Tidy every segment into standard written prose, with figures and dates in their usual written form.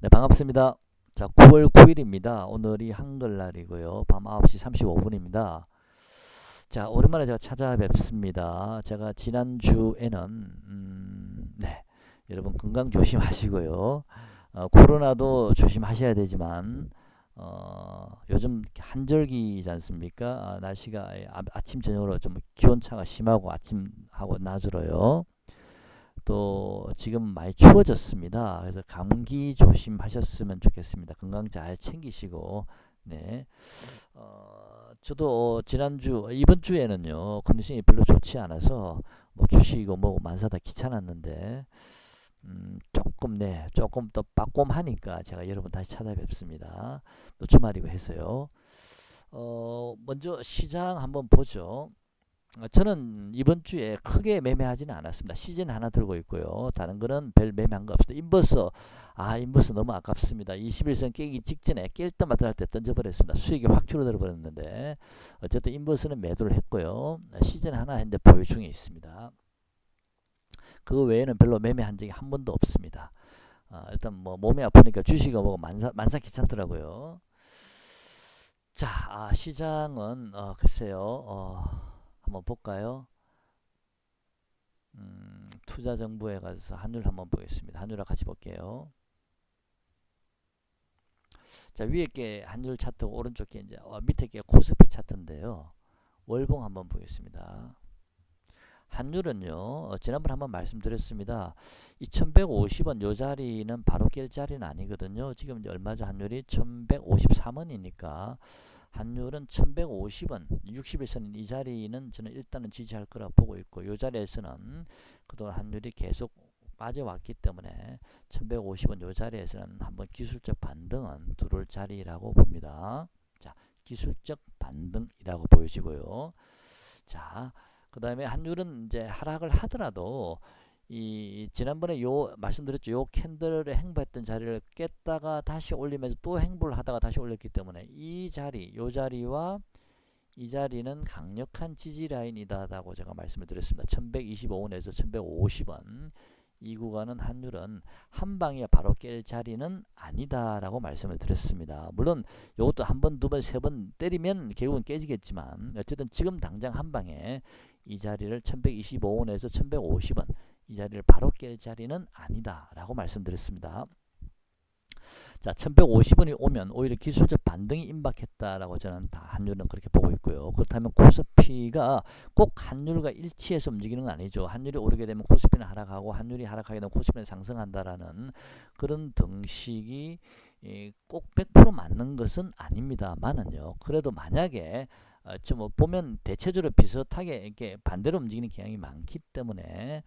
네, 반갑습니다. 자, 9월 9일입니다. 오늘이 한글날이고요. 밤 9시 35분입니다. 자, 오랜만에 제가 찾아뵙습니다. 제가 지난주에는 네, 여러분 건강 조심하시고요. 코로나도 조심하셔야 되지만 요즘 한절기지 않습니까? 날씨가 아침 저녁으로 좀 기온차가 심하고 아침하고 낮으로요. 또 지금 많이 추워졌습니다. 그래서 감기 조심하셨으면 좋겠습니다. 건강 잘 챙기시고 네. 저도 지난주 이번 주에는요 컨디션이 별로 좋지 않아서 뭐 주식이고 뭐고 만사다 귀찮았는데 조금 더 빠꼼하니까 제가 여러분 다시 찾아뵙습니다. 또 주말이고 해서요. 먼저 시장 한번 보죠. 저는 이번 주에 크게 매매하지는 않았습니다. 시즌 하나 들고 있고요. 다른 거는 별 매매한 거 없습니다. 인버스 너무 아깝습니다. 21선 깨기 직전에 깰 때마다 할 때 던져버렸습니다. 수익이 확 줄어들어 버렸는데 어쨌든 인버스는 매도를 했고요. 시즌 하나 현재 보유 중에 있습니다. 그 외에는 별로 매매한 적이 한 번도 없습니다. 일단 뭐 몸이 아프니까 주식을 보고 만사 귀찮더라고요. 자, 시장은 글쎄요. 한번 볼까요? 투자정보에 가서 한율 한번 보겠습니다. 한율랑 같이 볼게요. 자, 위에 게 한율 차트고 오른쪽 게 이제 밑에 게 코스피 차트인데요. 월봉 한번 보겠습니다. 한율은요, 지난번에 한번 말씀드렸습니다. 2150원 요 자리는 바로 깰 자리는 아니거든요. 지금 이제 얼마죠? 한율이 1153원이니까 한율은 1150원 61선 이 자리는 저는 일단은 지지할 거라 보고 있고 이 자리에서는 그동안 한율이 계속 빠져왔기 때문에 1150원 이 자리에서는 한번 기술적 반등은 들어올 자리라고 봅니다. 자, 기술적 반등이라고 보여지고요. 자, 그 다음에 한율은 이제 하락을 하더라도 이 지난번에 요 말씀드렸죠. 요 캔들을 행보했던 자리를 깼다가 다시 올리면서 또 행보를 하다가 다시 올렸기 때문에 이 자리, 요 자리와 이 자리는 강력한 지지 라인이다라고 제가 말씀을 드렸습니다. 1125원에서 1150원 이 구간은 한율은 한 방에 바로 깰 자리는 아니다라고 말씀을 드렸습니다. 물론 이것도 한 번, 두 번, 세 번 때리면 결국은 깨지겠지만 어쨌든 지금 당장 한 방에 이 자리를 1125원에서 1150원 이 자리를 바로 깰 자리는 아니다라고 말씀드렸습니다. 자, 1150원이 오면 오히려 기술적 반등이 임박했다라고 저는 다 한율은 그렇게 보고 있고요. 그렇다면 코스피가 꼭 한율과 일치해서 움직이는 건 아니죠. 한율이 오르게 되면 코스피는 하락하고 한율이 하락하게 되면 코스피는 상승한다라는 그런 등식이 꼭 100% 맞는 것은 아닙니다만은요. 그래도 만약에 좀 보면 대체적으로 비슷하게 이렇게 반대로 움직이는 경향이 많기 때문에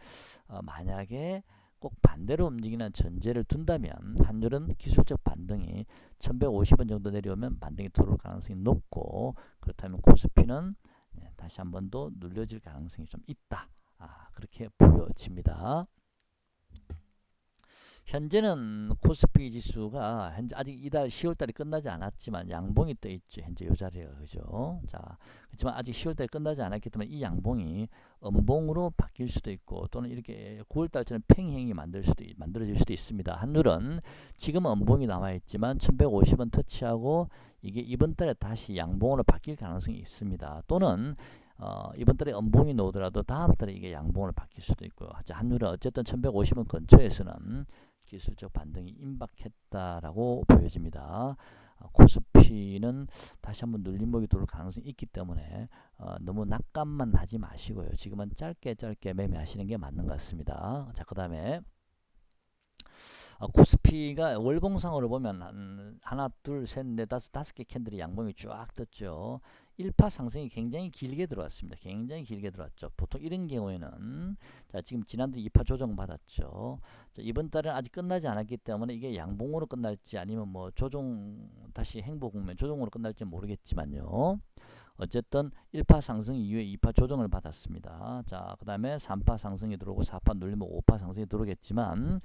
만약에 꼭 반대로 움직이는 전제를 둔다면 한율은 기술적 반등이 1150원 정도 내려오면 반등이 들어올 가능성이 높고 그렇다면 코스피는 다시 한 번 더 눌려질 가능성이 좀 있다. 그렇게 보여집니다. 현재는 코스피 지수가 현재 아직 이달 10월달이 끝나지 않았지만 양봉이 떠 있죠. 현재 이 자리에 그죠. 자, 그렇지만 아직 10월달이 끝나지 않았기 때문에 이 양봉이 음봉으로 바뀔 수도 있고 또는 이렇게 9월달처럼 팽행이 만들어질 수도 있습니다. 한율은 지금 음봉이 남아 있지만 1150원 터치하고 이게 이번 달에 다시 양봉으로 바뀔 가능성이 있습니다. 또는 이번 달에 음봉이 나오더라도 다음 달에 이게 양봉으로 바뀔 수도 있고요. 한율은 어쨌든 1150원 근처에서는 기술적 반등이 임박했다라고 보여집니다. 코스피는 다시 한번 눌림목이 들어올 가능성이 있기 때문에 너무 낙감만 하지 마시고요. 지금은 짧게 매매하시는 게 맞는 것 같습니다. 자, 그 다음에 코스피가 월봉상으로 보면 하나, 둘, 셋, 넷, 다섯 개 캔들이 양봉이 쫙 떴죠. 1파 상승이 굉장히 길게 들어왔습니다. 굉장히 길게 들어왔죠. 보통 이런 경우에는 자, 지금 지난주 2파 조정 받았죠. 자, 이번 달은 아직 끝나지 않았기 때문에 이게 양봉으로 끝날지 아니면 뭐 조정 다시 행보 국면 조정으로 끝날지 모르겠지만요. 어쨌든 1파 상승 이후에 2파 조정을 받았습니다. 자, 그 다음에 3파 상승이 들어오고 4파 눌리면 5파 상승이 들어오겠지만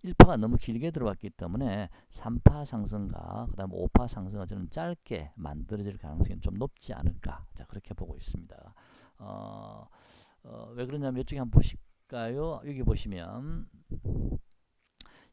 1파가 너무 길게 들어왔기 때문에 3파 상승과 그 다음 5파 상승은 저는 짧게 만들어질 가능성이 좀 높지 않을까. 자, 그렇게 보고 있습니다. 왜 그러냐면 이쪽에 한번 보실까요? 여기 보시면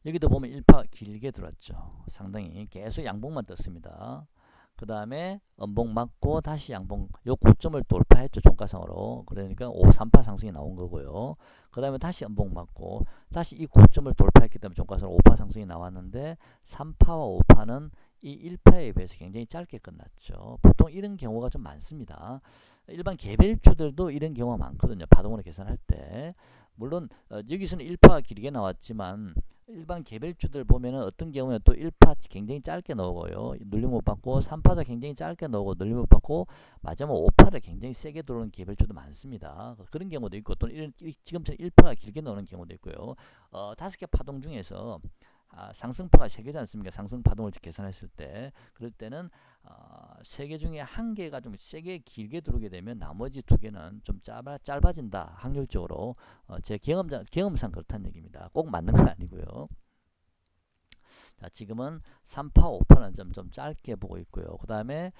여기도 보면 1파 길게 들어왔죠. 상당히 계속 양봉만 떴습니다. 그 다음에 음봉 맞고 다시 양봉, 요 고점을 돌파했죠. 종가상으로. 그러니까 3파 상승이 나온 거고요. 그 다음에 다시 음봉 맞고 다시 이 고점을 돌파했기 때문에 종가상으로 5파 상승이 나왔는데 3파와 5파는 이 1파에 비해서 굉장히 짧게 끝났죠. 보통 이런 경우가 좀 많습니다. 일반 개별주들도 이런 경우가 많거든요. 파동으로 계산할 때. 물론 여기서는 1파가 길게 나왔지만 일반 개별주들 보면은 어떤 경우에 또 1파 굉장히 짧게 나오고요. 눌림 못 받고 3파도 굉장히 짧게 나오고 눌림 못 받고 마지막 5파를 굉장히 세게 들어오는 개별주도 많습니다. 그런 경우도 있고 또 지금처럼 1파가 길게 나오는 경우도 있고요. 5개 파동 중에서 상승파가 3개지 않습니까? 상승 파동을 계산했을 때 그럴 때는 3개 중에 1개가 좀 세게 길게 들어오게 되면 나머지 2개는 좀 짧아진다. 확률적으로 제 경험상 그렇다는 얘기입니다. 꼭 맞는 건 아니고요. 자, 지금은 3파, 5파는 좀 짧게 보고 있고요. 그 다음에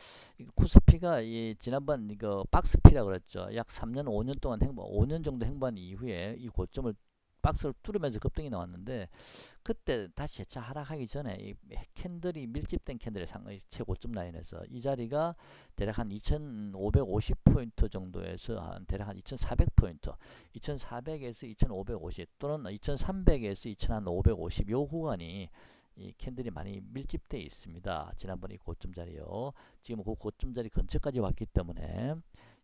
코스피가 지난번 이거 박스피라 그랬죠. 약 3년, 5년 동안 5년 정도 행보한 이후에 이 고점을 박스를 뚫으면서 급등이 나왔는데 그때 다시 재차 하락하기 전에 이 캔들이 밀집된 캔들의 최고점 라인에서 이 자리가 대략 한 2550포인트 정도에서 한 대략 한 2400포인트 2400에서 2550 또는 2300에서 2550 요 구간이 이 캔들이 많이 밀집되어 있습니다. 지난번 이 고점 자리요. 지금 그 고점 자리 근처까지 왔기 때문에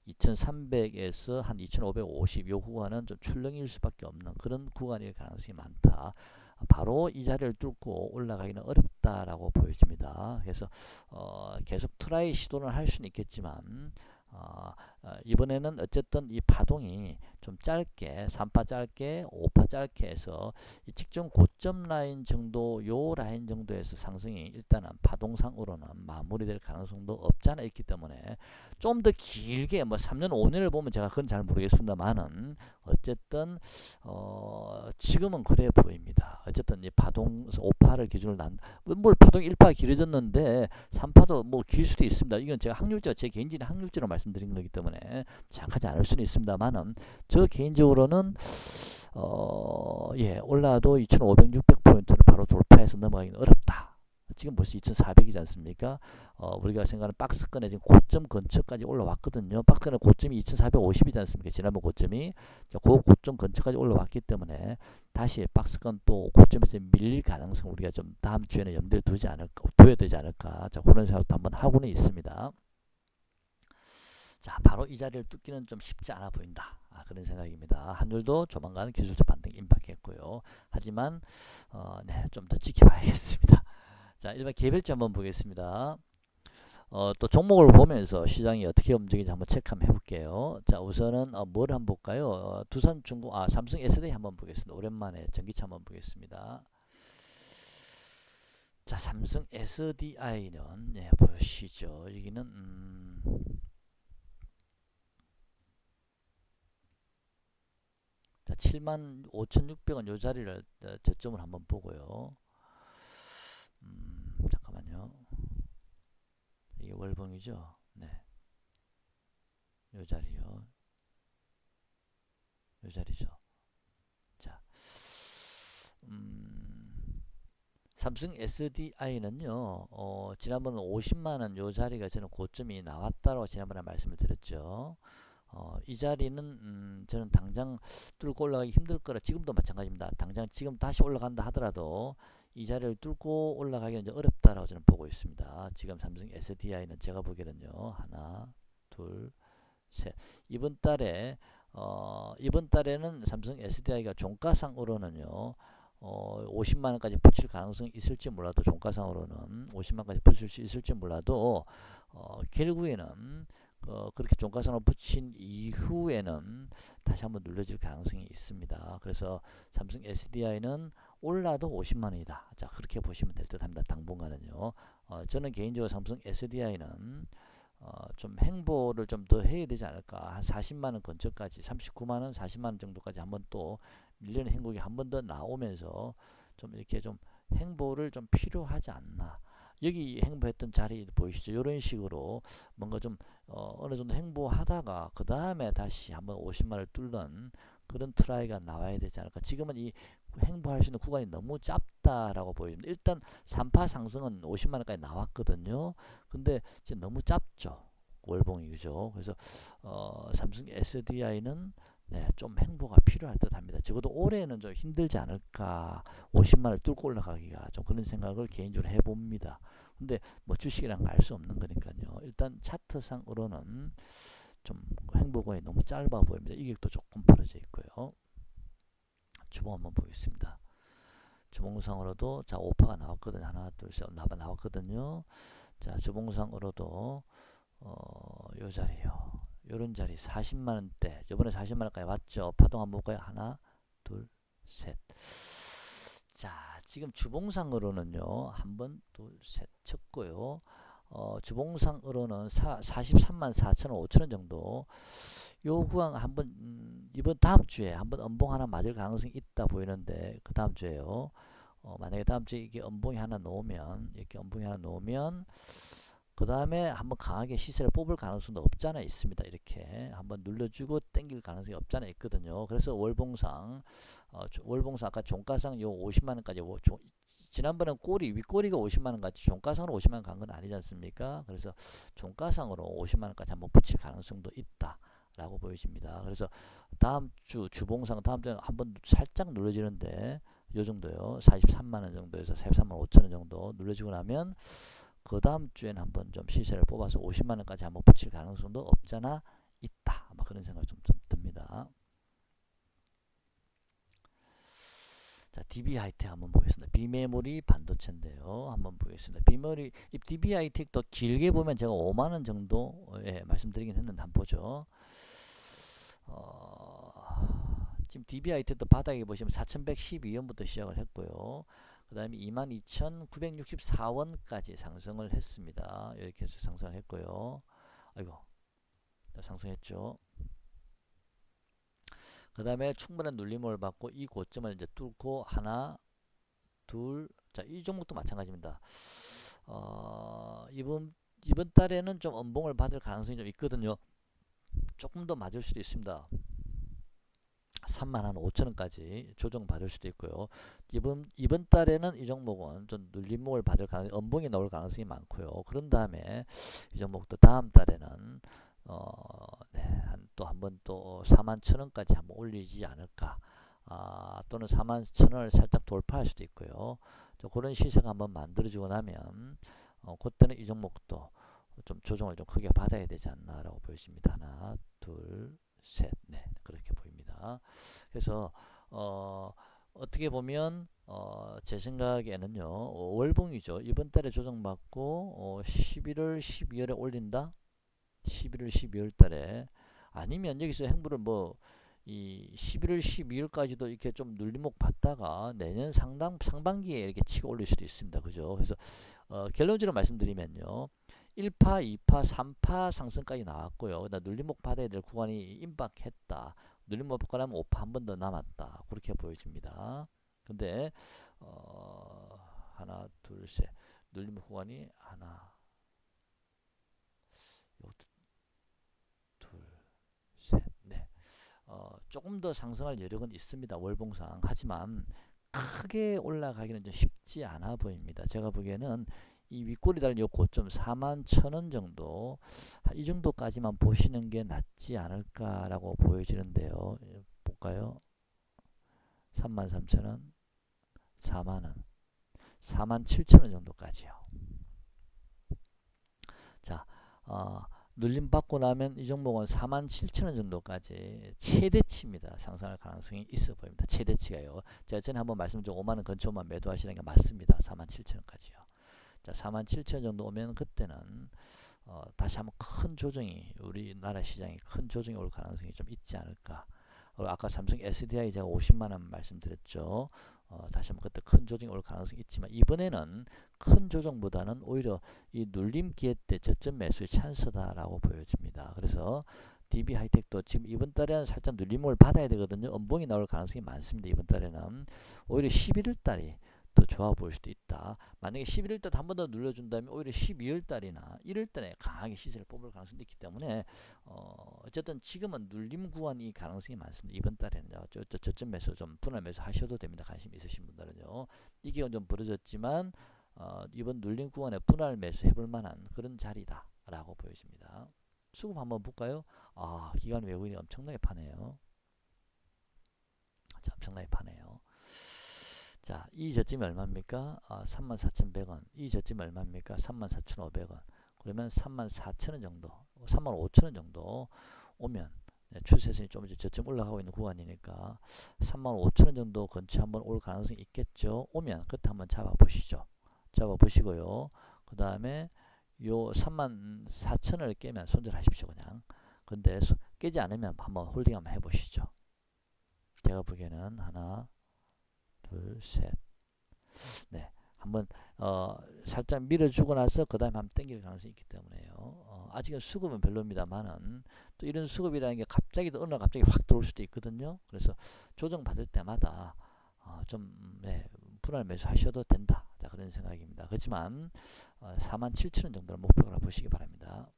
2300에서 한 2550 요 구간은 좀 출렁일 수밖에 없는 그런 구간일 가능성이 많다. 바로 이 자리를 뚫고 올라가기는 어렵다라고 보여집니다. 그래서 계속 트라이 시도는 할 수는 있겠지만 이번에는 어쨌든 이 파동이 좀 짧게 3파 짧게 5파 짧게 해서 이 직전 고점 라인 정도 요 라인 정도에서 상승이 일단은 파동상으로는 마무리될 가능성도 없지 않아 있기 때문에 좀 더 길게 뭐 3년 5년을 보면 제가 그건 잘 모르겠습니다만은 어쨌든 지금은 그래 보입니다. 어쨌든 이 파동 5파를 기준으로 뭘 파동 1파 길어졌는데 3파도 뭐 길 수도 있습니다. 이건 제가 제 개인적인 확률적으로 말씀드린 거기 때문에 정확하지 않을 수는 있습니다만은 저 개인적으로는 올라도 2,500, 600포인트를 바로 돌파해서 넘어가기는 어렵다. 지금 벌써 2,400이지 않습니까? 우리가 생각하는 박스권에 지금 고점 근처까지 올라왔거든요. 박스권의 고점이 2,450이지 않습니까? 지난번 고점이. 그 고점 근처까지 올라왔기 때문에 다시 박스권 또 고점에서 밀릴 가능성 우리가 좀 다음 주에는 염두에 둬야 되지 않을까. 자, 그런 생각도 한번 하고는 있습니다. 자, 바로 이 자리를 뚫기는 좀 쉽지 않아 보인다. 그런 생각입니다. 한줄도 조만간 기술적 반등 임박했고요. 하지만 좀 더 지켜봐야겠습니다. 자, 일반 개별주 한번 보겠습니다. 또 종목을 보면서 시장이 어떻게 움직이는지 한번 체크 한번 해볼게요. 자, 우선은 뭘 한번 볼까요? 두산중공, 삼성 SDI 한번 보겠습니다. 오랜만에 전기차 한번 보겠습니다. 자, 삼성 SDI는 보시죠. 여기는 자, 75,600원 요 자리를 저점을 한번 보고요. 잠깐만요. 이게 월봉이죠. 네, 요 자리요. 요 자리죠. 자, 삼성 SDI는요, 지난번에 50만원 요 자리가 저는 고점이 나왔다고 지난번에 말씀을 드렸죠. 이 자리는 저는 당장 뚫고 올라가기 힘들 거라 지금도 마찬가지입니다. 당장 지금 다시 올라간다 하더라도 이 자리를 뚫고 올라가기는 이제 어렵다라고 저는 보고 있습니다. 지금 삼성 SDI는 제가 보기에는요, 하나, 둘, 셋. 이번 달에는 삼성 SDI가 종가상으로는요, 50만원까지 붙일 가능성이 있을지 몰라도 종가상으로는 50만원까지 붙일 수 있을지 몰라도 결국에는 그렇게 종가상으로 붙인 이후에는 다시 한번 눌러질 가능성이 있습니다. 그래서 삼성 SDI는 올라도 50만원이다. 자, 그렇게 보시면 될 듯 합니다. 당분간은요. 저는 개인적으로 삼성 SDI는 좀 행보를 좀 더 해야 되지 않을까. 한 40만원 근처까지 39만원 40만원 정도까지 한번 또 밀리는 행보가 한 번 더 나오면서 좀 이렇게 좀 행보를 좀 필요하지 않나. 여기 행보했던 자리 보이시죠? 이런 식으로 뭔가 좀 어느 정도 행보하다가 그 다음에 다시 한번 50만원을 뚫는 그런 트라이가 나와야 되지 않을까. 지금은 이 행보할 수 있는 구간이 너무 짧다라고 보입니다. 일단 3파 상승은 50만원까지 나왔거든요. 근데 지금 너무 짧죠. 월봉이. 그죠. 그래서 삼성 SDI는 네, 좀 행보가 필요할 듯 합니다. 적어도 올해는 좀 힘들지 않을까. 50만을 뚫고 올라가기가 좀 그런 생각을 개인적으로 해봅니다. 근데 뭐 주식이랑 알 수 없는 거니까요. 일단 차트상으로는 좀 행보권이 너무 짧아 보입니다. 이격도 조금 벌어져 있고요. 주봉 한번 보겠습니다. 주봉상으로도 자 5파가 나왔거든요. 하나 둘셋 나왔거든요. 자 주봉상으로도 요 자리요. 요런 자리 40만원대 요번에 40만원까지 왔죠. 파동 한번 볼까요? 하나 둘셋. 자 지금 주봉상으로는요 한번 둘셋 쳤고요. 주봉상으로는 43만 4천 5천원 정도 요 구간 한번 이번 다음 주에 한번 음봉 하나 맞을 가능성이 있다 보이는데 그 다음 주에요. 만약에 다음 주에 이게 음봉이 하나 놓으면 이렇게 음봉이 하나 놓으면 그 다음에 한번 강하게 시세를 뽑을 가능성도 없잖아 있습니다. 이렇게 한번 눌러주고 땡길 가능성이 없잖아 있거든요. 그래서 월봉상 월봉상 아까 종가상 요 50만원까지 지난번엔 윗꼬리가 50만원 같이 종가상으로 50만원 간 건 아니지 않습니까? 그래서 종가상으로 50만원까지 한번 붙일 가능성도 있다 라고 보여집니다. 그래서 다음 주 주봉상 다음 주에 한번 살짝 눌러지는데 요 정도요. 43만원 정도에서 43만 5천원 정도 눌러지고 나면 그 다음 주에는 한번 좀 시세를 뽑아서 50만원까지 한번 붙일 가능성도 없잖아 있다. 아마 그런 생각이 좀 듭니다. 자, DB 하이텍 한번 보겠습니다. 비메모리 반도체인데요. 한번 보겠습니다. 비메모리, 이 DB 하이텍도 길게 보면 제가 5만원 정도 말씀드리긴 했는데 한번 보죠. 지금 DB 하이텍도 바닥에 보시면 4112원부터 시작을 했고요. 그 다음에 22,964원까지 상승을 했습니다. 이렇게 해서 상승을 했고요. 아이고, 상승했죠. 그 다음에 충분한 눌림을 받고 이 고점을 이제 뚫고 하나, 둘, 자, 이 종목도 마찬가지입니다. 이번 달에는 좀 음봉을 받을 가능성이 좀 있거든요. 조금 더 맞을 수도 있습니다. 3만 5천원까지 조정받을 수도 있고요. 이번 달에는 이 종목은 좀 눌림목을 받을 가능성이 음봉이 나올 가능성이 많고요. 그런 다음에 이 종목도 다음 달에는 네, 또 한번 또 4만 1천원까지 한번 올리지 않을까. 또는 4만 1천원을 살짝 돌파할 수도 있고요. 그런 시세가 한번 만들어지고 나면 그때는 이 종목도 좀 조정을 좀 크게 받아야 되지 않나라고 보여집니다. 하나, 둘, 셋, 네, 그렇게 보입니다. 그래서 어떻게 보면 제 생각에는요 월봉이죠. 이번 달에 조정받고 11월, 12월에 올린다. 11월, 12월 달에 아니면 여기서 행보를 이 11월, 12월까지도 이렇게 좀 눌림목 받다가 내년 상반기에 이렇게 치고 올릴 수도 있습니다. 그죠? 그래서 결론적으로 말씀드리면요. 1파, 2파, 3파 상승까지 나왔고요. 그다음 눌림목 받아야 될 구간이 임박했다. 눌림목 받고 나면 5파 한 번 더 남았다. 그렇게 보여집니다. 근데 하나, 둘, 셋. 눌림목 구간이 하나, 둘, 셋, 넷. 조금 더 상승할 여력은 있습니다. 월봉상. 하지만 크게 올라가기는 좀 쉽지 않아 보입니다. 제가 보기에는 이 윗꼬리 달린 요 고점 4만 1천원 정도 이 정도까지만 보시는 게 낫지 않을까라고 보여지는데요. 볼까요? 3만 3천원 4만원 4만 7천원 정도까지요. 자 눌림 받고 나면 이 종목은 4만 7천원 정도까지 최대치입니다. 상승할 가능성이 있어 보입니다. 최대치가요. 제가 전에 한번 말씀드린 5만원 근처만 매도하시는 게 맞습니다. 4만 7천원까지요. 자, 4만 7천 정도 오면 그때는 다시 한번 큰 조정이 우리나라 시장에 큰 조정이 올 가능성이 좀 있지 않을까. 아까 삼성 SDI 제가 50만원 말씀드렸죠. 다시 한번 그때 큰 조정이 올 가능성이 있지만 이번에는 큰 조정보다는 오히려 이 눌림 기회 때 저점 매수의 찬스다라고 보여집니다. 그래서 DB 하이텍도 지금 이번 달에는 살짝 눌림을 받아야 되거든요. 음봉이 나올 가능성이 많습니다. 이번 달에는 오히려 11월 달이 더 좋아 보일 수도 있다. 만약에 11월 달 한 번 더 눌러준다면 오히려 12월 달이나 1월 달에 강하게 시세를 뽑을 가능성도 있기 때문에 어쨌든 지금은 눌림 구간이 가능성이 많습니다. 이번 달에는요. 저점에서 좀 분할 매수 하셔도 됩니다. 관심 있으신 분들은요. 이 기간 좀 벌어졌지만 이번 눌림 구간에 분할 매수 해볼 만한 그런 자리다 라고 보여집니다. 수급 한번 볼까요? 기관 외국인이 엄청나게 파네요. 자, 엄청나게 파네요. 자, 이 저점이 얼마입니까? 34,100원. 이 저점이 얼마입니까? 34,500원. 그러면 34,000원 정도, 35,000원 정도 오면 추세선이 좀 이제 저점 올라가고 있는 구간이니까 35,000원 정도 근처 한번 올 가능성이 있겠죠. 오면 그때 한번 잡아보시죠. 잡아보시고요. 그 다음에 요 34,000원을 깨면 손절하십시오. 그냥. 근데 깨지 않으면 한번 홀딩 한번 해보시죠. 제가 보기에는 하나, 둘, 셋. 네, 한번 살짝 밀어주고 나서 그 다음에 한번 당길 가능성이 있기 때문에요. 아직은 수급은 별로입니다만은 또 이런 수급이라는 게 갑자기 어느 날 갑자기 확 들어올 수도 있거든요. 그래서 조정 받을 때마다 좀 분할 매수 하셔도 된다. 자, 그런 생각입니다. 그렇지만 47,000원 정도를 목표로 보시기 바랍니다.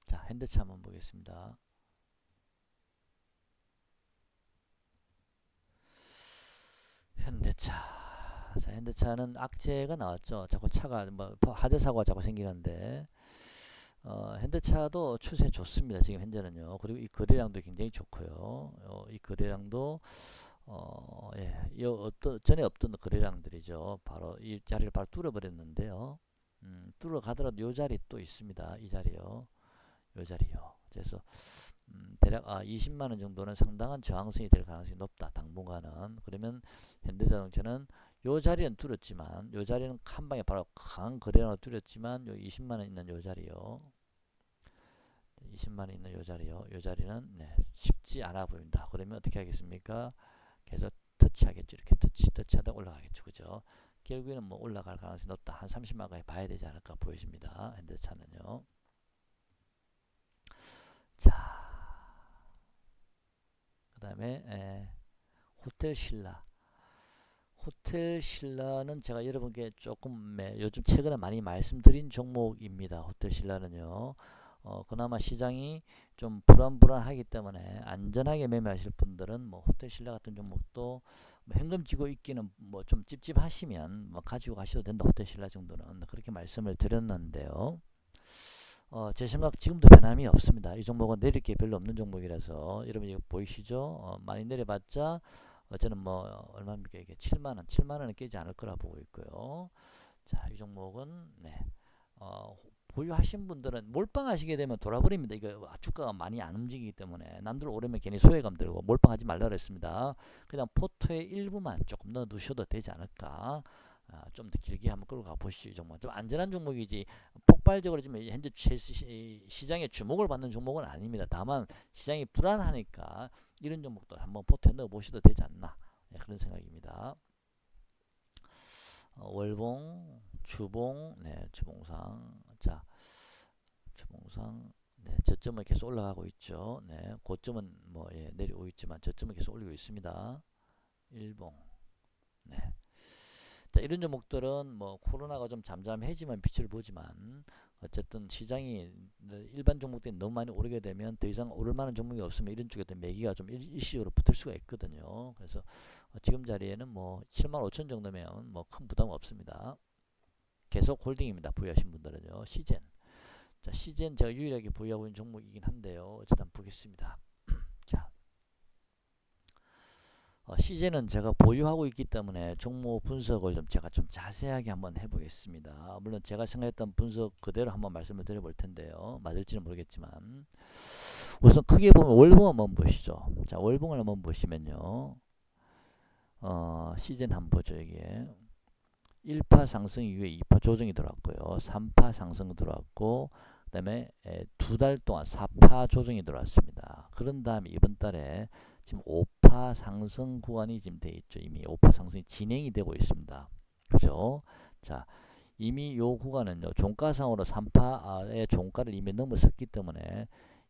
자, 핸드차 한번 보겠습니다. 현대차. 자, 현대차는 악재가 나왔죠. 자꾸 차가 뭐 화재 사고가 자꾸 생기는데 현대차도 추세 좋습니다. 지금 현재는요. 그리고 이 거래량도 굉장히 좋고요. 이 거래량도 전에 없던 거래량들이죠. 바로 이 자리를 바로 뚫어버렸는데요. 뚫어 가더라도 요 자리 또 있습니다. 이 자리요. 요 자리요. 그래서 대략 20만원 정도는 상당한 저항성이 될 가능성이 높다. 당분간은. 그러면 현대자동차는 요 자리는 뚫었지만 요 자리는 한 방에 바로 강한 거래량으로 뚫었지만 요 20만원 있는 요 자리요. 20만원 있는 요 자리요. 요 자리는 쉽지 않아 보인다. 그러면 어떻게 하겠습니까? 계속 터치하겠죠. 이렇게 터치하다 올라가겠죠. 그죠? 결국에는 뭐 올라갈 가능성이 높다. 한 30만원까지 봐야 되지 않을까 보여집니다. 현대차는요. 자, 그 다음에 호텔 신라. 호텔 신라는 제가 여러분께 조금 요즘 최근에 많이 말씀드린 종목입니다. 호텔 신라는요. 그나마 시장이 좀 불안하기 때문에 안전하게 매매하실 분들은 뭐 호텔 신라 같은 종목도 뭐 현금 쥐고 있기는 뭐 좀 찝찝하시면 뭐 가지고 가셔도 된다. 호텔 신라 정도는 그렇게 말씀을 드렸는데요. 제 생각 지금도 변함이 없습니다. 이 종목은 내릴 게 별로 없는 종목이라서 여러분 이거 보이시죠? 많이 내려봤자 저는 뭐 얼마입니까? 이게 7만원, 7만원은 깨지 않을 거라 보고 있고요. 자, 이 종목은 보유하신 분들은 몰빵하시게 되면 돌아버립니다. 이거 주가가 많이 안 움직이기 때문에 남들 오르면 괜히 소외감 들고 몰빵하지 말라 그랬습니다. 그냥 포트의 일부만 조금 넣어 두셔도 되지 않을까. 좀 더 길게 한번 끌고 가 보시죠. 이 종목 좀 안전한 종목이지 폭발적으로 지금 현재 시장의 주목을 받는 종목은 아닙니다. 다만 시장이 불안하니까 이런 종목도 한번 포트에 넣어 보셔도 되지 않나 그런 생각입니다. 월봉, 주봉, 주봉상. 자, 주봉상. 저점은 계속 올라가고 있죠. 고점은 뭐 내려오고 있지만 저점은 계속 올리고 있습니다. 일봉. 자, 이런 종목들은 뭐 코로나가 좀 잠잠해지면 빛을 보지만 어쨌든 시장이 일반 종목들이 너무 많이 오르게 되면 더 이상 오를 만한 종목이 없으면 이런 쪽에 매기가 좀 일시적으로 붙을 수가 있거든요. 그래서 지금 자리에는 뭐 75,000 정도면 뭐 큰 부담 없습니다. 계속 홀딩입니다. 보유하신 분들은요. 시젠. 자, 시젠 제가 유일하게 보유하고 있는 종목이긴 한데요. 어쨌든 보겠습니다. 자, 시제는 제가 보유하고 있기 때문에 종목 분석을 제가 좀 자세하게 한번 해보겠습니다. 물론 제가 생각했던 분석 그대로 한번 말씀을 드려볼 텐데요. 맞을지는 모르겠지만 우선 크게 보면 월봉 한번 보시죠. 자, 월봉을 한번 보시면요. 시즌 한번 보죠. 이게 1파 상승 이후에 2파 조정이 들어왔고요. 3파 상승 들어왔고 그 다음에 2달 동안 4파 조정이 들어왔습니다. 그런 다음에 이번 달에 지금 5파 상승 구간이 지금 돼 있죠. 이미 5파 상승이 진행이 되고 있습니다. 그죠? 자, 이미 요 구간은요. 종가상으로 3파의 종가를 이미 넘어섰기 때문에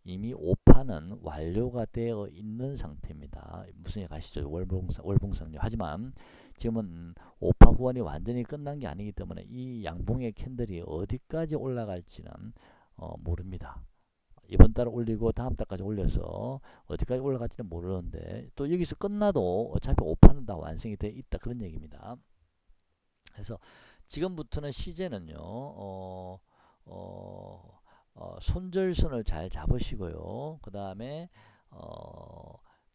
이미 오파는 완료가 되어 있는 상태입니다. 무슨 얘기 가시죠? 월봉상요. 하지만 지금은 오파 구간이 완전히 끝난 게 아니기 때문에 이 양봉의 캔들이 어디까지 올라갈지는 모릅니다. 이번 달 올리고 다음 달까지 올려서 어디까지 올라갈지는 모르는데 또 여기서 끝나도 어차피 오파는 다 완성이 돼 있다 그런 얘기입니다. 그래서 지금부터는 시제는요 손절선을 잘 잡으시고요. 그 다음에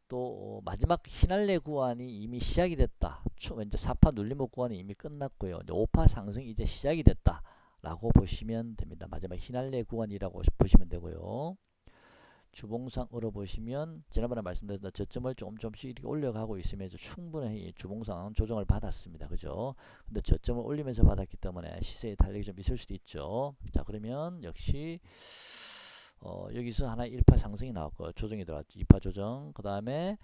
또 마지막 휘날레 구간이 이미 시작이 됐다. 이제 4파 눌림목 구간이 이미 끝났고요. 이제 5파 상승이 이제 시작이 됐다 라고 보시면 됩니다. 마지막 휘날레 구간이라고 보시면 되고요. 주봉상으로 보시면 지난번에 말씀드렸던 저점을 조금씩 이렇게 올려가고 있으면 충분히 주봉상 조정을 받았습니다. 그죠? 근데 저점을 올리면서 받았기 때문에 시세의 탄력이 좀 있을 수도 있죠. 자, 그러면 역시 여기서 하나 1파 상승이 나왔고 조정이 들어왔죠. 2파 조정. 그 다음에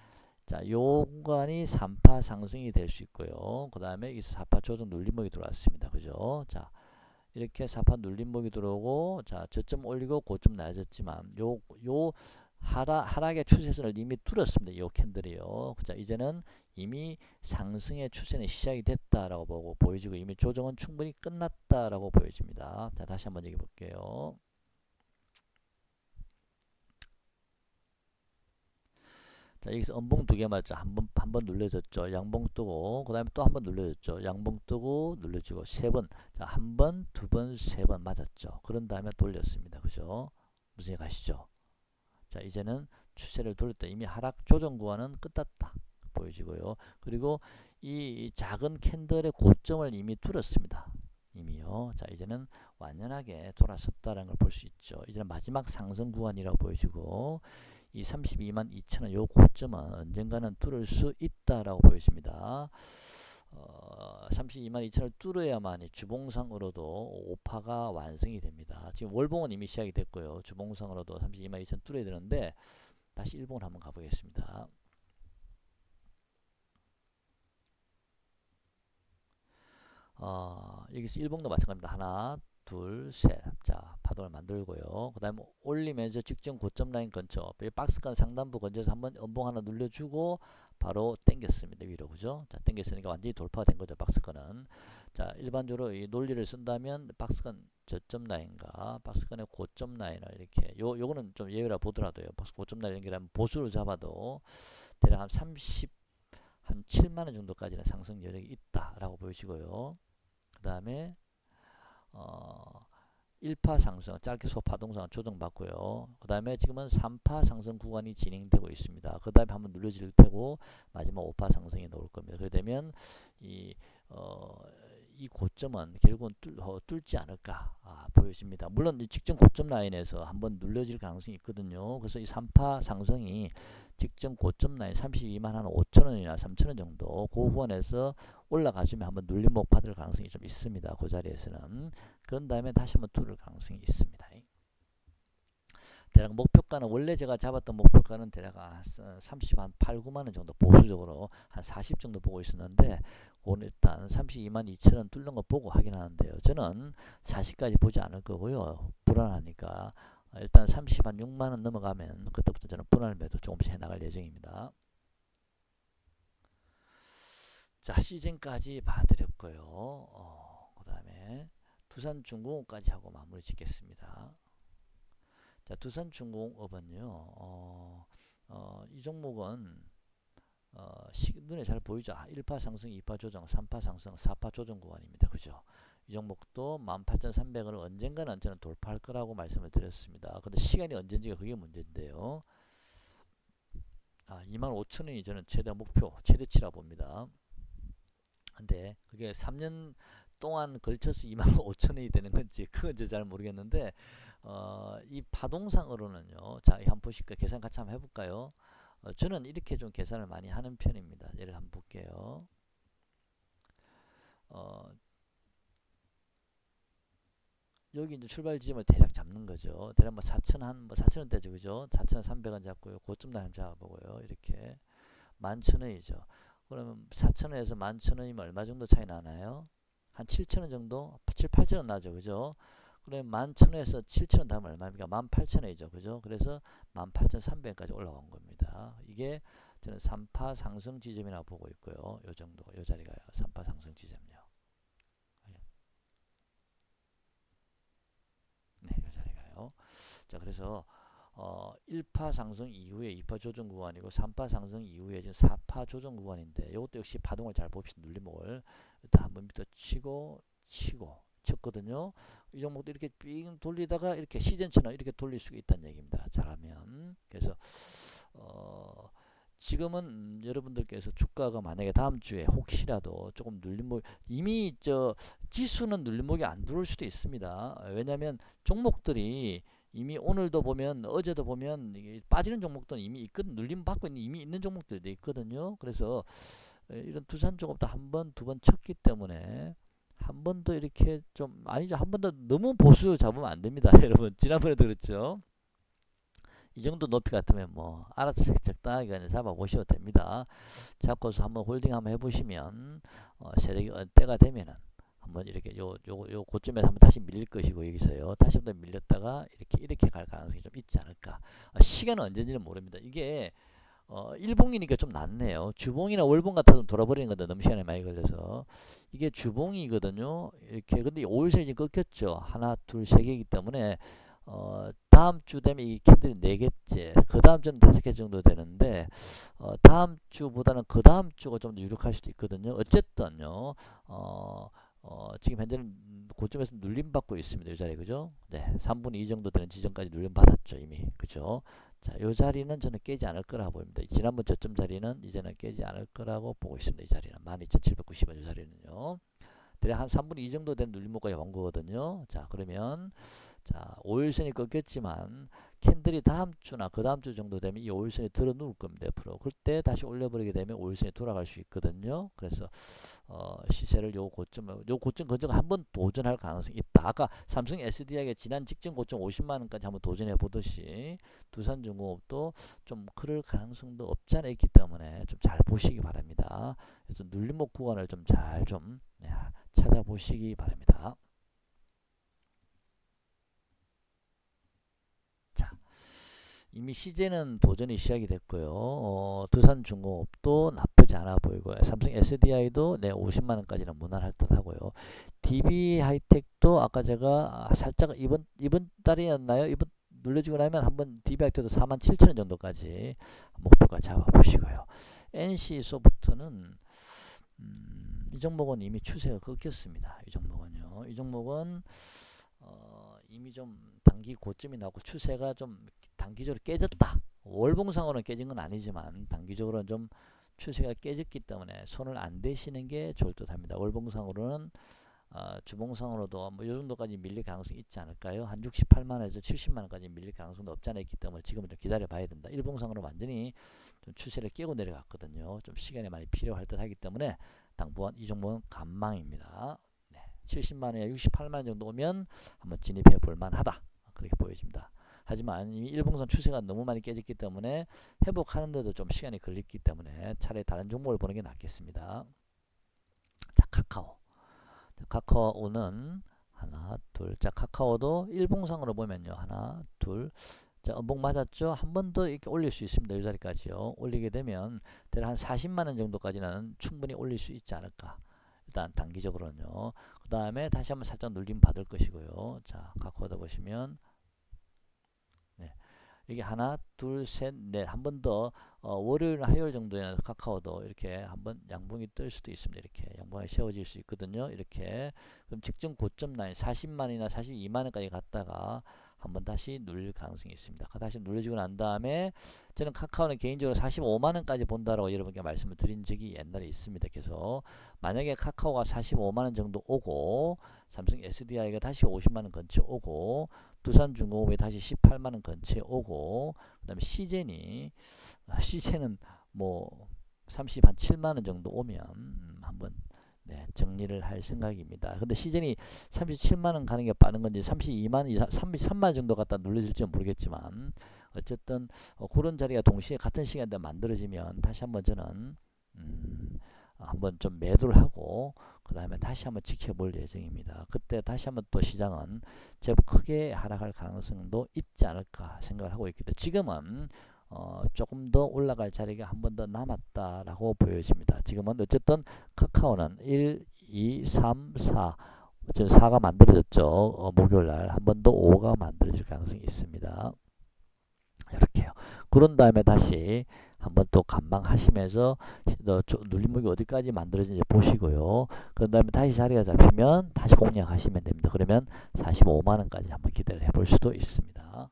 자, 요 구간이 3파 상승이 될 수 있고요. 그 다음에 여기서 4파 조정 눌림목이 들어왔습니다. 그죠? 자, 이렇게 4파 눌림목이 들어오고 자 저점 올리고 고점 낮았지만 요 하락의 추세선을 이미 뚫었습니다. 요 캔들이요. 자 이제는 이미 상승의 추세는 시작이 됐다라고 보고 보여지고 이미 조정은 충분히 끝났다라고 보여집니다. 자 다시 한번 얘기해 볼게요. 자 여기서 음봉 두 개 맞죠. 한 번 눌려졌죠. 양봉 뜨고 그 다음에 또 한 번 눌려졌죠. 양봉 뜨고 눌려지고 세 번. 자 한 번, 두 번, 세 번 맞았죠. 그런 다음에 돌렸습니다. 그죠? 무슨 얘기 가시죠? 자 이제는 추세를 돌렸다. 이미 하락 조정 구간은 끝났다. 보여지고요. 그리고 이 작은 캔들의 고점을 이미 뚫었습니다. 이미요. 자 이제는 완연하게 돌아섰다는 걸 볼 수 있죠. 이제는 마지막 상승 구간이라고 보여지고 이 32만 2천원 요 고점은 언젠가는 뚫을 수 있다라고 보여집니다. 32만 2천을 뚫어야만 주봉상으로도 오파가 완성이 됩니다. 지금 월봉은 이미 시작이 됐고요. 주봉상으로도 32만 2천 뚫어야 되는데 다시 일봉을 한번 가보겠습니다. 여기서 일봉도 마찬가지입니다. 하나 둘, 셋. 자, 파동을 만들고요. 그 다음에 올리면서 직전 고점 라인 근처, 박스권 상단부 근처에서 한번 연봉 하나 눌러주고 바로 당겼습니다. 위로, 그죠? 자, 당겼으니까 완전히 돌파된 거죠. 박스권은. 자, 일반적으로 이 논리를 쓴다면 박스권 저점 라인과 박스권의 고점 라인을 이렇게 요거는 좀 예외라 보더라도요. 박스 고점 라인 연결하면 보수로 잡아도 대략 한 7만원 정도까지는 상승 여력이 있다라고 보여지고요. 그 다음에 1파 상승, 짧게 소파동상 조정받고요. 그 다음에 지금은 3파 상승 구간이 진행되고 있습니다. 그 다음에 한번 눌러질 테고 마지막 5파 상승이 나올 겁니다. 그렇게 되면 이 고점은 결국은 뚫지 않을까 보여집니다. 물론 이 직전 고점 라인에서 한번 눌려질 가능성이 있거든요. 그래서 이 3파 상승이 직전 고점 라인 32만 한 5천원이나 3천원 정도 그 후원에서 올라가주면 한번 눌림목 받을 가능성이 좀 있습니다. 그 자리에서는. 그런 다음에 다시 한번 뚫을 가능성이 있습니다. 대략 목표가는 원래 제가 잡았던 목표가는 대략 30한 8, 9만원 정도 보수적으로 한 40 정도 보고 있었는데 오늘 일단 32만 2천원 뚫는 거 보고 확인하는데요. 저는 40까지 보지 않을 거고요. 불안하니까 일단 30한 6만원 넘어가면 그때부터 저는 분할 매도 조금씩 해나갈 예정입니다. 자 시즌까지 봐드렸고요. 그 다음에 두산중공업까지 하고 마무리 짓겠습니다. 자, 두산중공업은요, 이 종목은 눈에 잘 보이죠. 1파 상승, 2파 조정, 3파 상승, 4파 조정 구간입니다. 그죠? 이 종목도 18,300원을 언젠가는 저는 돌파할 거라고 말씀을 드렸습니다. 근데 시간이 언젠지가 그게 문제인데요. 25,000원이 저는 최대 목표, 최대치라 봅니다. 근데 그게 3년 동안 걸쳐서 25,000원이 되는 건지 그건 잘 모르겠는데 이 파동상으로는요. 자, 한번 보실까? 계산 같이 한번 해볼까요? 저는 이렇게 좀 계산을 많이 하는 편입니다. 예를 한번 볼게요. 여기 이제 출발 지점을 대략 잡는 거죠. 대략 뭐 4,000원대죠, 그죠? 4,300원 잡고요. 고점 라인 잡아보고요. 이렇게 11,000원이죠. 그러면 4,000원에서 11,000원이면 얼마 정도 차이 나나요? 한 7,000원 정도? 7, 8,000원 나죠, 그죠? 그럼 11,000원에서 7,000원 다음은 얼마입니까? 18,000원이죠. 그죠? 그래서 18,300원까지 올라온 겁니다. 이게 저는 3파 상승 지점이라고 보고 있고요. 요 정도, 요 자리가요. 3파 상승 지점요. 네, 요 자리가요. 자, 그래서 1파 상승 이후에 2파 조정 구간이고 3파 상승 이후에 지금 4파 조정 구간인데 이것도 역시 파동을 잘 봅시다. 눌림목을 일단 한번 밑에 치고 쳤거든요. 이 종목도 이렇게 삥 돌리다가 이렇게 시즌처럼 이렇게 돌릴 수가 있다는 얘기입니다. 잘하면. 그래서 지금은 여러분들께서 주가가 만약에 다음 주에 혹시라도 조금 눌림목, 이미 저 지수는 눌림목이 안 들어올 수도 있습니다. 왜냐하면 종목들이 이미 오늘도 보면 어제도 보면 이게 빠지는 종목들은 이미 있거든, 눌림 받고 있는 이미 있는 종목들도 있거든요. 그래서 이런 두산종업도 한 번, 두 번 쳤기 때문에 한 번 더 이렇게 좀 아니죠. 한 번 더 너무 보수 잡으면 안 됩니다. 여러분 지난번에도 그랬죠. 이 정도 높이 같으면 뭐 알아서 적당하게 그냥 잡아 보셔도 됩니다. 잡고서 한번 홀딩 한번 해보시면 세력이 때가 되면은 한번 이렇게 요 고점에서 한번 다시 밀릴 것이고 여기서요 다시 한번 밀렸다가 이렇게 갈 가능성이 좀 있지 않을까. 시간은 언제인지는 모릅니다. 이게 일봉이니까 좀 낫네요. 주봉이나 월봉 같아서 돌아버리는 건데 너무 시간이 많이 걸려서 이게 주봉이거든요. 이렇게 근데 5일선이 지금 꺾였죠. 하나, 둘, 세 개이기 때문에 다음 주 되면 이 캔들이 4개째, 그 다음 주는 5개 정도 되는데 다음 주보다는 그 다음 주가 좀 더 유력할 수도 있거든요. 어쨌든요. 지금 현재는 고점에서 눌림받고 있습니다. 이 자리 그죠? 네, 3분의 2 정도 되는 지점까지 눌림받았죠 이미. 그죠? 자, 이 자리는 저는 깨지 않을 거라고 보입니다. 지난번 저점 자리는 이제는 깨지 않을 거라고 보고 있습니다. 이 자리는 12,790원 이 자리는요. 대략 한 3분의 2 정도 된 눌림목까지 온 거거든요. 자, 그러면 자, 5일선이 꺾였지만 캔들이 다음 주나 그 다음 주 정도 되면 이 5일선이 들어 누울 겁니다. 옆으로. 그때 다시 올려버리게 되면 5일선이 돌아갈 수 있거든요. 그래서 시세를 요 고점 근처가 한번 도전할 가능성이 있다. 아까 삼성 SDI가 지난 직전 고점 50만원까지 한번 도전해 보듯이 두산중공업도 좀 그럴 가능성도 없지 않아 있기 때문에 좀 잘 보시기 바랍니다. 그래서 눌림목 구간을 좀 잘 좀 찾아보시기 바랍니다. 자, 이미 시제는 도전이 시작이 됐고요. 두산중공업도 나쁘지 않아 보이고요. 삼성 SDI도 네, 50만원까지는 무난할 듯 하고요. DB하이텍도 아까 제가 살짝 이번 달이었나요? 이번 눌러주고 나면 한번 DB하이텍도 47,000원 정도까지 목표가 잡아보시고요. NC소프트는 이 종목은 이미 추세가 꺾였습니다. 이 종목은요. 이 종목은 이미 좀 단기 고점이 나오고 추세가 좀 단기적으로 깨졌다. 월봉상으로는 깨진 건 아니지만 단기적으로는 좀 추세가 깨졌기 때문에 손을 안 대시는 게 좋을 듯 합니다. 월봉상으로는 주봉상으로도 뭐 이 정도까지 밀릴 가능성이 있지 않을까요? 한 68만원에서 70만원까지 밀릴 가능성도 없지 않아 있기 때문에 지금은 좀 기다려 봐야 된다. 일봉상으로 완전히 좀 추세를 깨고 내려갔거든요. 좀 시간이 많이 필요할 듯 하기 때문에 당분간 이 종목은 간망입니다. 네, 70만원이나 68만원 정도 오면 한번 진입해 볼 만하다. 그렇게 보여집니다. 하지만 이미 일봉선 추세가 너무 많이 깨졌기 때문에 회복하는데도 좀 시간이 걸리기 때문에 차라리 다른 종목을 보는 게 낫겠습니다. 자, 카카오는 하나, 둘. 자, 카카오도 일봉상으로 보면요. 하나, 둘. 자, 음봉 맞았죠? 한 번 더 이렇게 올릴 수 있습니다. 이 자리까지요. 올리게 되면 대략 한 40만원 정도까지는 충분히 올릴 수 있지 않을까. 일단 단기적으로는요. 그 다음에 다시 한번 살짝 눌림 받을 것이고요. 자, 카카오다 보시면 네. 이게 하나, 둘, 셋, 넷. 한 번 더 월요일, 화요일 정도에는 카카오도 이렇게 한번 양봉이 뜰 수도 있습니다. 이렇게 양봉이 세워질 수 있거든요. 이렇게 그럼 직전 고점 라인 40만이나 42만원까지 갔다가 한번 다시 눌릴 가능성이 있습니다. 다시 눌려지고 난 다음에 저는 카카오는 개인적으로 45만원까지 본다라고 여러분께 말씀을 드린 적이 옛날에 있습니다. 그래서 만약에 카카오가 45만원 정도 오고 삼성 SDI가 다시 50만원 근처 오고 두산중공업이 다시 18만원 근처에 오고 그 다음에 시제는 뭐 30한 7만원 정도 오면 한번 네, 정리를 할 생각입니다. 근데 시즌이 37만원 가는 게 빠른 건지 32만원, 33만원 정도 갖다 눌러질지 모르겠지만 어쨌든 그런 자리가 동시에 같은 시간대 만들어지면 다시 한번 저는 한번 좀 매도를 하고 그 다음에 다시 한번 지켜볼 예정입니다. 그때 다시 한번 또 시장은 제법 크게 하락할 가능성도 있지 않을까 생각을 하고 있기 때문에 지금은 조금 더 올라갈 자리가 한 번 더 남았다라고 보여집니다. 지금은 어쨌든 카카오는 1, 2, 3, 4 지금 4가 만들어졌죠. 목요일날 한 번 더 5가 만들어질 가능성이 있습니다. 이렇게요. 그런 다음에 다시 한번 또 감망하시면서 눌림목이 어디까지 만들어진지 보시고요. 그런 다음에 다시 자리가 잡히면 다시 공략하시면 됩니다. 그러면 45만원까지 한번 기대를 해볼 수도 있습니다.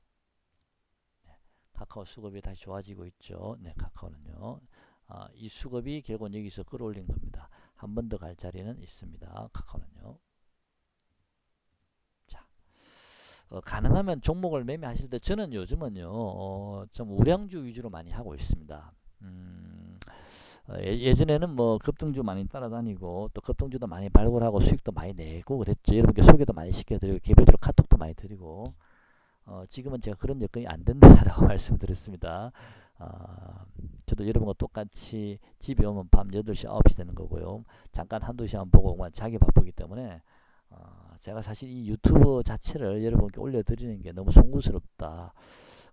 네, 카카오 수급이 다시 좋아지고 있죠. 네, 카카오는요. 이 수급이 결국은 여기서 끌어올린 겁니다. 한 번 더 갈 자리는 있습니다. 카카오는요. 가능하면 종목을 매매하실 때 저는 요즘은요 좀 우량주 위주로 많이 하고 있습니다. 예전에는 뭐 급등주 많이 따라다니고 또 급등주도 많이 발굴하고 수익도 많이 내고 그랬죠. 여러분께 소개도 많이 시켜드리고 개별적으로 카톡도 많이 드리고 지금은 제가 그런 여건이 안 된다라고 말씀드렸습니다. 저도 여러분과 똑같이 집에 오면 밤 8시 9시 되는 거고요. 잠깐 한두 시간 보고 자기 바쁘기 때문에 제가 사실 이 유튜브 자체를 여러분께 올려드리는 게 너무 송구스럽다.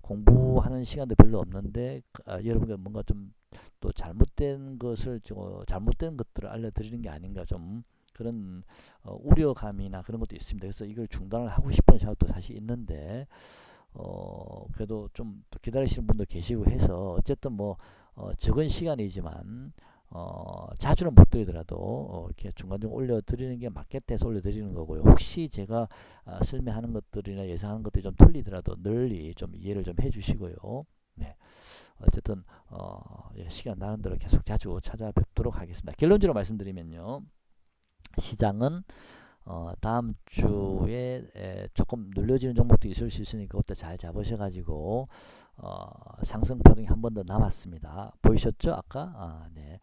공부하는 시간도 별로 없는데 여러분께 뭔가 좀 또 잘못된 것들을 알려드리는 게 아닌가 좀 그런 우려감이나 그런 것도 있습니다. 그래서 이걸 중단을 하고 싶은 생각도 사실 있는데 그래도 좀 또 기다리시는 분도 계시고 해서 어쨌든 뭐 적은 시간이지만 자주는 못 드리더라도 이렇게 중간중간 올려드리는 게 맞겠다 해서 올려드리는 거고요. 혹시 제가 설명하는 것들이나 예상하는 것들이 좀 틀리더라도 널리 좀 이해를 좀 해주시고요. 네. 어쨌든 예, 시간 나는 대로 계속 자주 찾아뵙도록 하겠습니다. 결론적으로 말씀드리면요. 시장은 다음 주에 조금 눌려지는 종목도 있을 수 있으니까 그것도 잘 잡으셔가지고 상승 파동이 한 번 더 남았습니다. 보이셨죠? 아까? 네.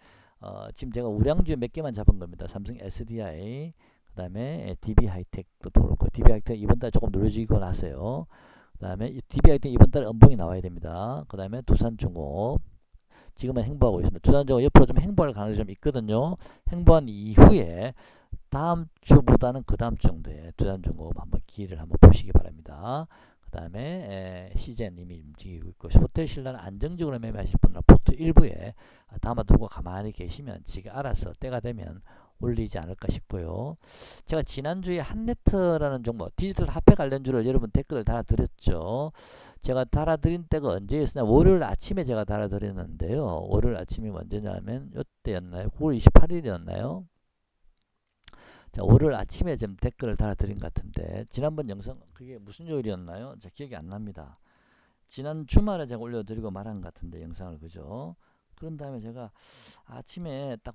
지금 제가 우량주에 몇 개만 잡은 겁니다. 삼성 SDI, 그 다음에 DB하이텍도 그렇고, DB하이텍 이번 달에 조금 눌려지고 나서요. 그 다음에 DB하이텍 이번 달에 음봉이 나와야 됩니다. 그 다음에 두산중공업, 지금은 행보하고 있습니다. 두산중공업 옆으로 좀 행보할 가능성이 좀 있거든요. 행보한 이후에 다음 주보다는 그 다음 주 정도에 두산중공업 한번 기회를 한번 보시기 바랍니다. 그 다음에 시젠 이미 움직이고 있고 호텔신라는 안정적으로 매매하실 분은 포트 일부에 담아두고 가만히 계시면 지가 알아서 때가 되면 올리지 않을까 싶고요. 제가 지난주에 한네트라는 종목 디지털 화폐 관련주를 여러분 댓글을 달아드렸죠. 제가 달아드린 때가 언제였으냐, 월요일 아침에 제가 달아드렸는데요. 월요일 아침이 언제냐면 이때였나요? 9월 28일이었나요? 자, 월요일 아침에 좀 댓글을 달아드린 것 같은데 지난번 영상 그게 무슨 요일이었나요? 자, 기억이 안 납니다. 지난 주말에 제가 올려드리고 말한 것 같은데 영상을, 그죠? 그런 다음에 제가 아침에 딱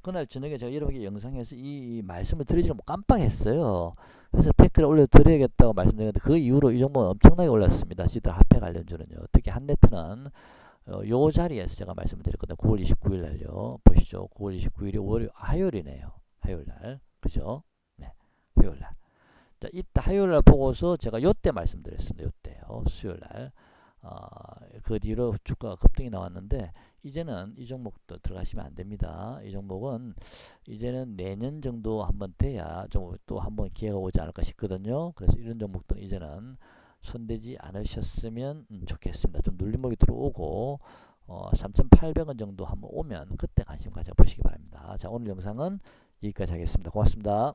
그날 저녁에 제가 여러분께 영상에서 이 말씀을 드리지를 깜빡했어요. 그래서 댓글을 올려드려야겠다고 말씀드렸는데 그 이후로 이 종목은 엄청나게 올랐습니다. 디지털 화폐 관련주는요. 특히 한네트는 요 자리에서 제가 말씀을 드렸거든요. 9월 29일 날요. 보시죠. 9월 29일이 화요일이네요. 화요일날. 그죠? 네. 화요일날. 자, 이따 화요일날 보고서 제가 요때 말씀드렸습니다. 요때요. 수요일날. 그 뒤로 주가가 급등이 나왔는데 이제는 이 종목도 들어가시면 안 됩니다. 이 종목은 이제는 내년 정도 한번 돼야 좀 또 한번 기회가 오지 않을까 싶거든요. 그래서 이런 종목들은 이제는 손대지 않으셨으면 좋겠습니다. 좀 눌림목이 들어오고 3,800원 정도 한번 오면 그때 관심 가져보시기 바랍니다. 자, 오늘 영상은 여기까지 하겠습니다. 고맙습니다.